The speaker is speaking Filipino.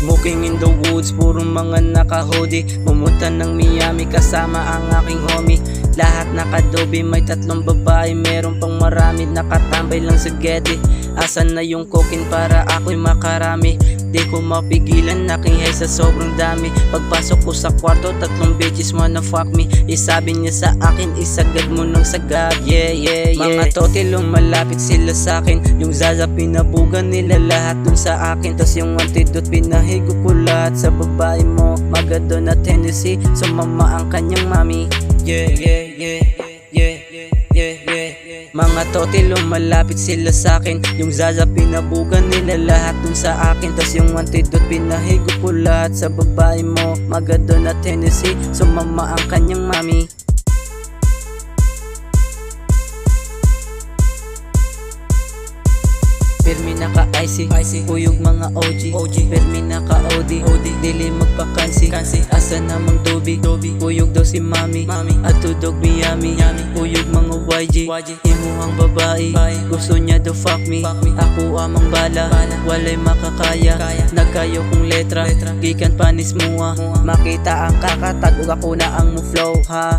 Smoking in the woods, puro mga naka-hoodie. Pumunta ng Miami kasama ang aking homie. Lahat nakadobe, may 3 babae, meron pang marami nakatambay lang sa Getty. Asan na yung cocaine para ako'y makarami? Di ko mapigilan, aking high sa sobrang dami. Pagpasok ko sa kwarto, 3 bitches wanna fuck me. Isabi niya sa akin, isagad mo ng sagad. Yeah, yeah, yeah. Mga tote lumalapit sila sa akin. Yung Zaza pinabugan nila lahat dun sa akin. Tas yung antidote pinahigo ko lahat sa babae mo. Magado na Tennessee, sumama ang kanyang mami. Yeah, yeah, yeah, yeah, yeah, yeah. Mga tote lumalapit sila sa akin. Yung Zaza pinabugan nila lahat dun sa akin. Tas yung antidote pinahigo ko lahat sa babae mo. Magado na Tennessee, sumama ang kanyang mami. Permi naka-icy, kuyog mga OG Permi naka-OD, dili magpakansi. Asa namang dobi, kuyog daw si mami. At tudog Miami, kuyog mga YG. Imuhang babae, gusto niya daw fuck me. Ako amang bala, walay makakaya. Nagkayo kong letra, gikan panis mua. Makita ang kakatag, ug ako na ang mo flow ha.